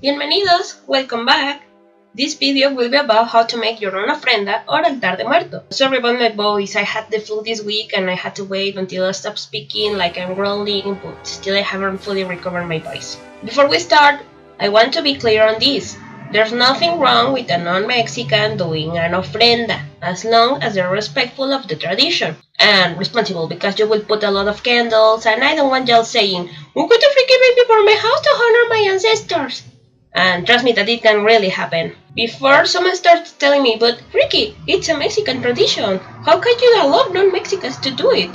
Bienvenidos, welcome back. This video will be about how to make your own ofrenda or altar de muerto. Sorry about my voice, I had the flu this week and I had to wait until I stopped speaking like I'm rolling, but still I haven't fully recovered my voice. Before we start, I want to be clear on this. There's nothing wrong with a non-Mexican doing an ofrenda, as long as they're respectful of the tradition. And responsible, because you will put a lot of candles, and I don't want y'all saying, "I'm going to freaking make before my house to honor my ancestors." And trust me that it can really happen. Before someone starts telling me, "But Ricky, it's a Mexican tradition. How can you allow non-Mexicans to do it?"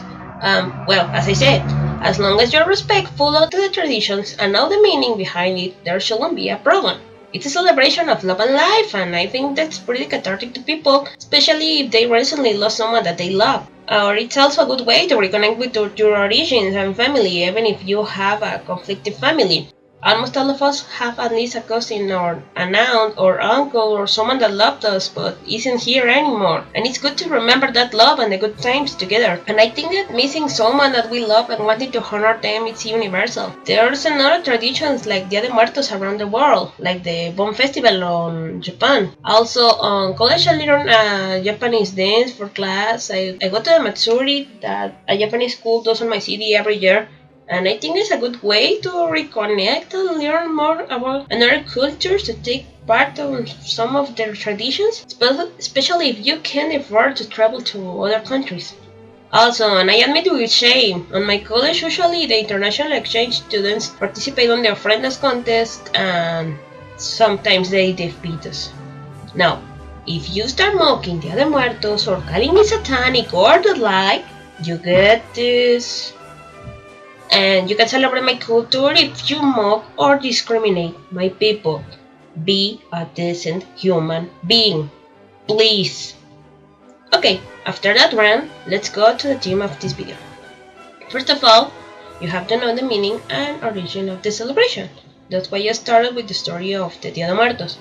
Well, as I said, as long as you're respectful of the traditions and know the meaning behind it, there shouldn't be a problem. It's a celebration of love and life, and I think that's pretty cathartic to people, especially if they recently lost someone that they love. Or it's also a good way to reconnect with your origins and family, even if you have a conflicted family. Almost all of us have at least a cousin or an aunt or uncle or someone that loved us but isn't here anymore. And it's good to remember that love and the good times together. And I think that missing someone that we love and wanting to honor them is universal. There's another traditions like Dia de Muertos around the world, like the Bon Festival on Japan. Also on college I learned Japanese dance for class. I go to the Matsuri that a Japanese school does on my city every year. And I think it's a good way to reconnect and learn more about another cultures to take part of some of their traditions, especially if you can't afford to travel to other countries. Also, and I admit with shame, on my college usually the international exchange students participate on the Ofrendas contest and sometimes they defeat us. Now, if you start mocking Dia de Muertos or calling me satanic or the like, you get this. And you can celebrate my culture if you mock or discriminate my people. Be a decent human being. Please. Okay, after that rant, let's go to the theme of this video. First of all, you have to know the meaning and origin of the celebration. That's why I started with the story of the Dia de Muertos.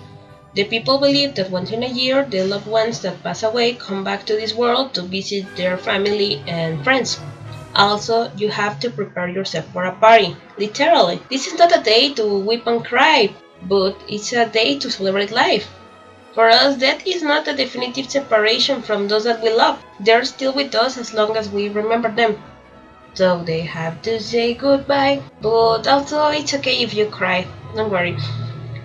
The people believe that once in a year, the loved ones that pass away come back to this world to visit their family and friends. Also, you have to prepare yourself for a party. Literally, this is not a day to weep and cry, but it's a day to celebrate life. For us, death is not a definitive separation from those that we love. They're still with us as long as we remember them. So they have to say goodbye, but also it's okay if you cry, don't worry.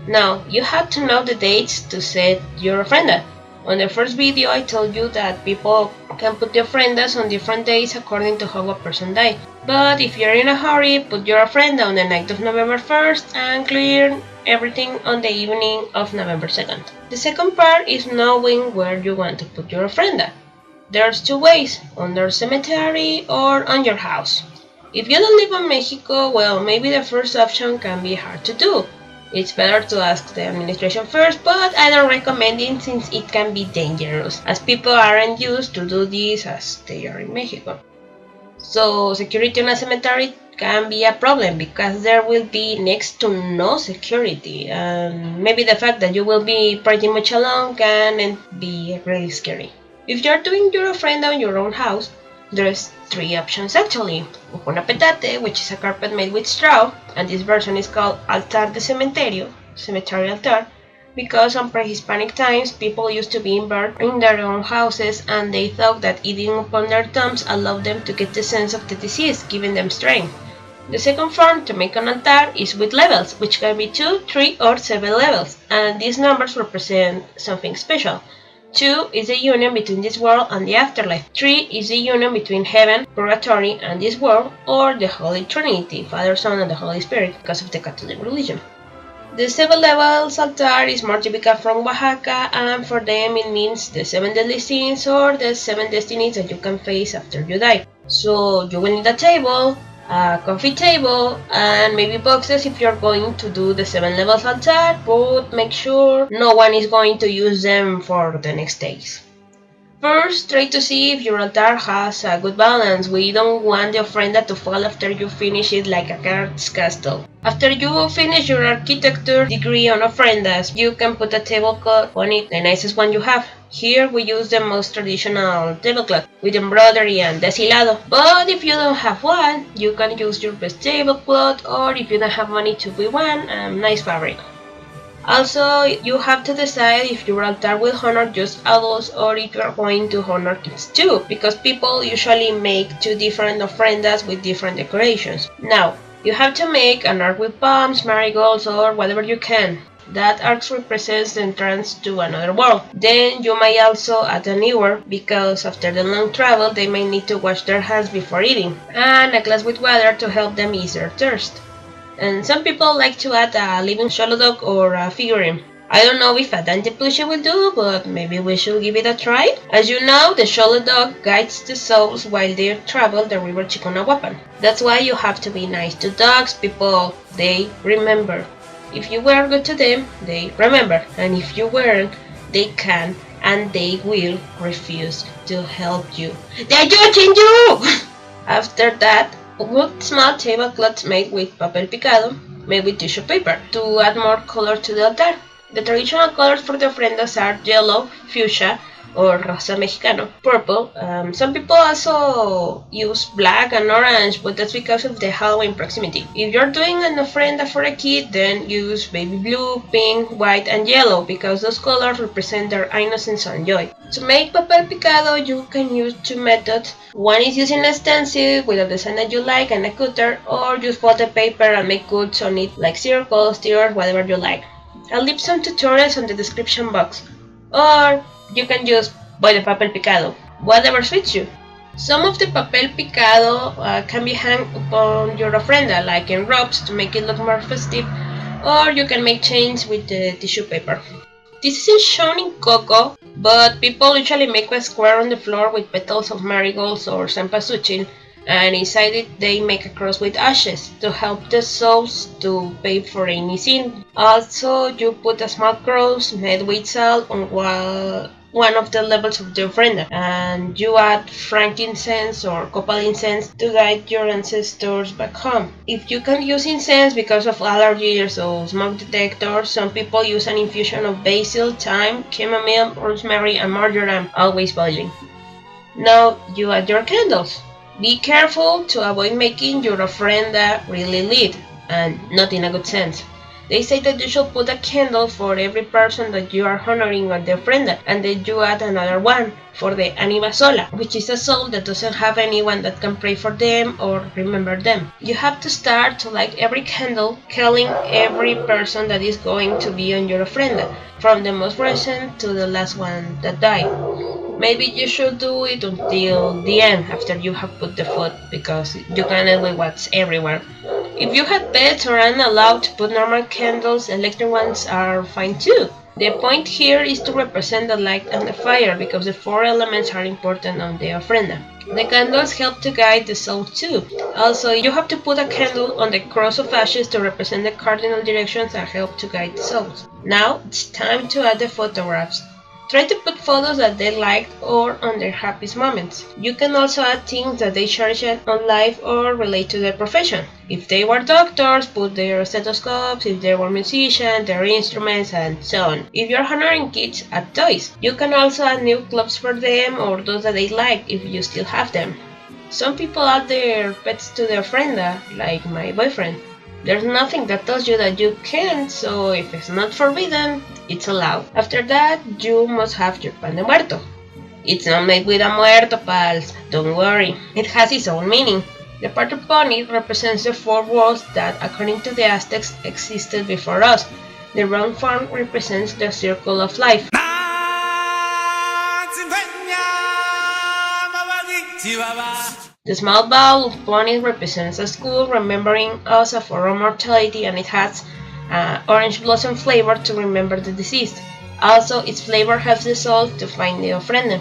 Now, you have to know the dates to set your ofrenda. On the first video I told you that people can put the ofrendas on different days according to how a person died. But if you're in a hurry, put your ofrenda on the night of November 1st and clear everything on the evening of November 2nd. The second part is knowing where you want to put your ofrenda. There's two ways, on your cemetery or on your house. If you don't live in Mexico, well, maybe the first option can be hard to do. It's better to ask the administration first, but I don't recommend it since it can be dangerous, as people aren't used to do this as they are in Mexico. So security in a cemetery can be a problem because there will be next to no security, and maybe the fact that you will be pretty much alone can be really scary. If you're doing your ofrenda in your own house, there's three options actually. Una petate, which is a carpet made with straw, and this version is called altar de cementerio, cemetery altar, because on pre-Hispanic times people used to be buried in their own houses and they thought that eating upon their tombs allowed them to get the sense of the deceased, giving them strength. The second form to make an altar is with levels, which can be 2, 3 or 7 levels, and these numbers represent something special. 2 is the union between this world and the afterlife. 3 is the union between heaven, purgatory, and this world, or the Holy Trinity, Father, Son, and the Holy Spirit, because of the Catholic religion. The 7 levels altar is more typical from Oaxaca, and for them it means the 7 deadly sins or the 7 destinies that you can face after you die. So you will need a table, a coffee table, and maybe boxes if you're going to do the 7 levels altar, but make sure no one is going to use them for the next days. First, try to see if your altar has a good balance. We don't want the ofrenda to fall after you finish it like a card's castle. After you finish your architecture degree on ofrendas, you can put a tablecloth on it, the nicest one you have. Here we use the most traditional tablecloth with embroidery and deshilado. But if you don't have one, you can use your best tablecloth, or if you don't have money to buy one, nice fabric. Also, you have to decide if your altar will honor just adults or if you are going to honor kids too, because people usually make two different ofrendas with different decorations. Now, you have to make an arc with palms, marigolds, or whatever you can. That arc represents the entrance to another world. Then you may also add a newer, because after the long travel they may need to wash their hands before eating, and a glass with water to help them ease their thirst. And some people like to add a living solo dog or a figurine. I don't know if a Dante plushie will do, but maybe we should give it a try. As you know, the solo dog guides the souls while they travel the river Chiconahuapan. That's why you have to be nice to dogs, people. They remember. If you were good to them, they remember. And if you weren't, they can and they will refuse to help you. They're judging you! After that, put small tablecloths made with papel picado, made with tissue paper, to add more color to the altar. The traditional colors for the ofrendas are yellow, fuchsia, or rosa mexicano, purple. Some people also use black and orange, but that's because of the Halloween proximity. If you're doing an ofrenda for a kid, then use baby blue, pink, white, and yellow, because those colors represent their innocence and joy. To make papel picado, you can use two methods. One is using a stencil with a design that you like and a cutter, or just fold the paper and make cuts on it like circles, tears, whatever you like. I'll leave some tutorials on the description box. Or you can just buy the papel picado, whatever suits you. Some of the papel picado can be hung upon your ofrenda, like in ropes to make it look more festive, or you can make chains with the tissue paper. This isn't shown in cocoa, but people usually make a square on the floor with petals of marigolds or cempasúchil, and inside it they make a cross with ashes to help the souls to pay for any sin. Also, you put a small cross made with salt on one of the levels of the ofrenda, and you add frankincense or copal incense to guide your ancestors back home. If you can't use incense because of allergies or smoke detectors, some people use an infusion of basil, thyme, chamomile, rosemary, and marjoram, always boiling. Now you add your candles. Be careful to avoid making your ofrenda really lit, and not in a good sense. They say that you should put a candle for every person that you are honoring on the ofrenda, and then you add another one for the anima sola, which is a soul that doesn't have anyone that can pray for them or remember them. You have to start to light every candle, killing every person that is going to be on your ofrenda, from the most recent to the last one that died. Maybe you should do it until the end, after you have put the food, because you cannot watch everywhere. If you have pets or aren't allowed to put normal candles, electric ones are fine too. The point here is to represent the light and the fire, because the four elements are important on the ofrenda. The candles help to guide the soul too. Also, you have to put a candle on the cross of ashes to represent the cardinal directions and help to guide the souls. Now, it's time to add the photographs. Try to put photos that they liked or on their happiest moments. You can also add things that they cherish on life or relate to their profession. If they were doctors, put their stethoscopes. If they were musicians, their instruments, and so on. If you're honoring kids, add toys. You can also add new clothes for them or those that they like if you still have them. Some people add their pets to their ofrenda, like my boyfriend. There's nothing that tells you that you can't, so if it's not forbidden, it's allowed. After that, you must have your pan de muerto. It's not made with a muerto, pals, don't worry. It has its own meaning. The part upon it represents the four worlds that, according to the Aztecs, existed before us. The round form represents the circle of life. The small bowl upon it represents a skull, remembering us of our own mortality, and it has orange blossom flavor to remember the deceased. Also, its flavor helps the soul to find the ofrenda.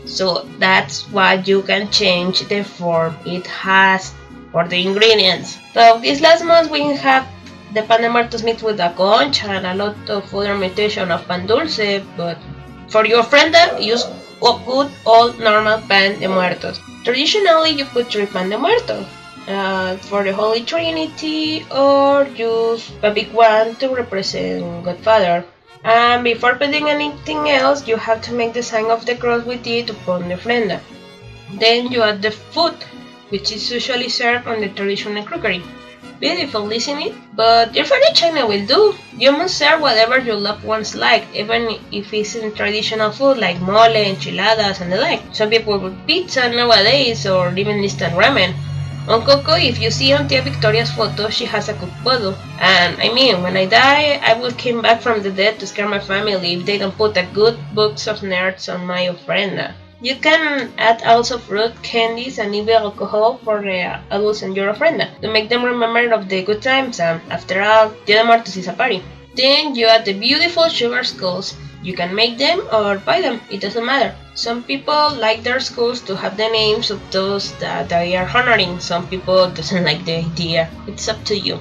So that's why you can change the form it has or the ingredients. So this last month we have the pan de muertos mixed with a concha and a lot of other imitation of pan dulce, but for your ofrenda, use good old normal pan de muertos. Traditionally, you put 3 pan de muertos for the Holy Trinity, or use a big one to represent Godfather. And before putting anything else, you have to make the sign of the cross with it upon the ofrenda. Then you add the food, which is usually served on the traditional crockery. beautiful, isn't it? But your favorite channel will do. You must serve whatever your loved ones like, even if it's in traditional food like mole, enchiladas, and the like. Some people with pizza nowadays, or even instant ramen. On Coco, if you see on Tia Victoria's photo, she has a cooked bottle. And I mean, when I die, I will come back from the dead to scare my family if they don't put a good box of nerds on my ofrenda. You can add also fruit, candies, and even alcohol for the adults in your ofrenda to make them remember of the good times. And after all, Dia de Muertos is a party. Then you add the beautiful sugar skulls. You can make them or buy them, it doesn't matter. Some people like their skulls to have the names of those that they are honoring. Some people doesn't like the idea. It's up to you.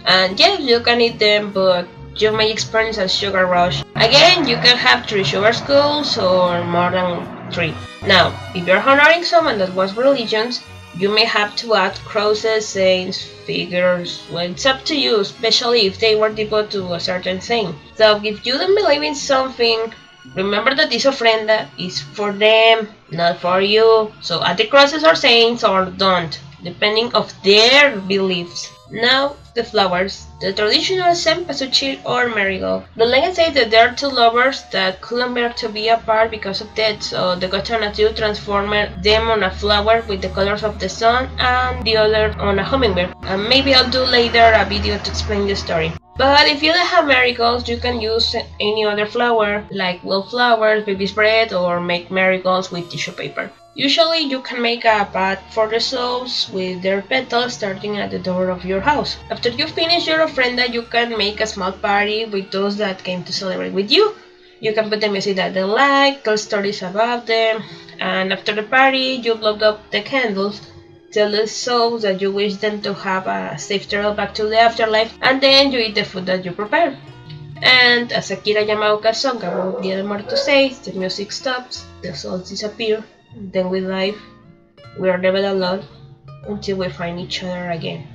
And yes, you can eat them, but you may experience a sugar rush. Again, you can have 3 sugar skulls or more than 3. Now, if you're honoring someone that was religious, you may have to add crosses, saints, figures. Well, it's up to you, especially if they were devoted to a certain thing. So if you don't believe in something, remember that this ofrenda is for them, not for you. So add the crosses or saints or don't, depending of their beliefs. Now, the flowers. The traditional cempasúchil or marigold. The legend says that there are 2 lovers that couldn't bear to be apart because of death, so the gods of nature transformed them on a flower with the colors of the sun and the other on a hummingbird. And maybe I'll do later a video to explain the story. But if you don't have marigolds, you can use any other flower like wildflowers, baby's breath, or make marigolds with tissue paper. Usually you can make a path for the souls with their petals starting at the door of your house. After you finish your ofrenda, you can make a small party with those that came to celebrate with you. You can put the music that they like, tell stories about them, and after the party you blow up the candles, tell the souls that you wish them to have a safe travel back to the afterlife, and then you eat the food that you prepare. And as Akira Yamaoka's song about Dia de Muertos says, the music stops, the souls disappear, then we live, we are never alone until we find each other again.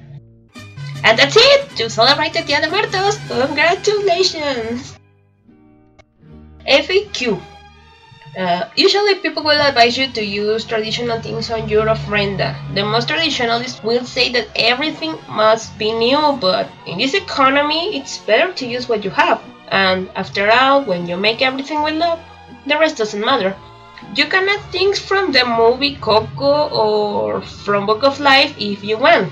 And that's it! You celebrated Dia de Muertos! Congratulations! FAQ. Usually people will advise you to use traditional things on your ofrenda. The most traditionalists will say that everything must be new, but in this economy it's better to use what you have. And after all, when you make everything with love, the rest doesn't matter. You can add things from the movie Coco or from Book of Life if you want.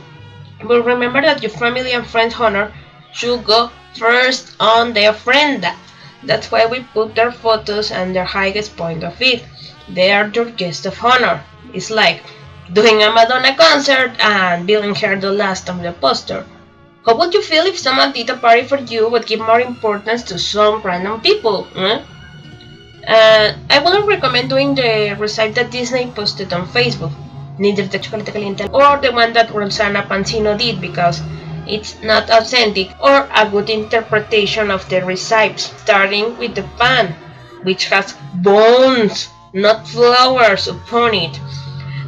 But remember that your family and friends' honor should go first on the ofrenda. That's why we put their photos and their highest point of it. They are your guest of honor. It's like doing a Madonna concert and billing her the last on the poster. How would you feel if someone did a party for you but give more importance to some random people? I wouldn't recommend doing the recipe that Disney posted on Facebook, neither the Chocolate Caliente or the one that Rosanna Pansino did, because it's not authentic or a good interpretation of the recipes, starting with the pan, which has bones, not flowers, upon it.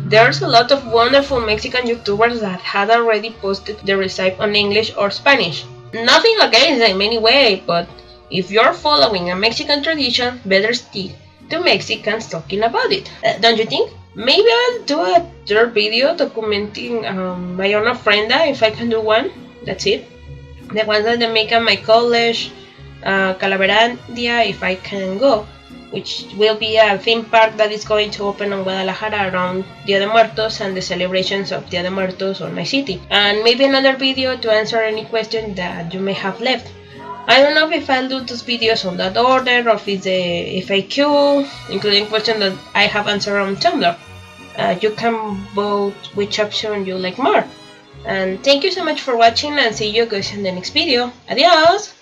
There's a lot of wonderful Mexican YouTubers that had already posted the recipe on English or Spanish. Nothing against them anyway, but if you're following a Mexican tradition, better stick to Mexicans talking about it. Don't you think? Maybe I'll do a third video documenting my own ofrenda if I can do one. That's it. The ones that they make at my college, Calaverandia, if I can go, which will be a theme park that is going to open in Guadalajara around Dia de Muertos and the celebrations of Dia de Muertos on my city. And maybe another video to answer any question that you may have left. I don't know if I'll do those videos on that order or if it's a FAQ, including questions that I have answered on Tumblr. You can vote which option you like more. And thank you so much for watching, and see you guys in the next video. Adios!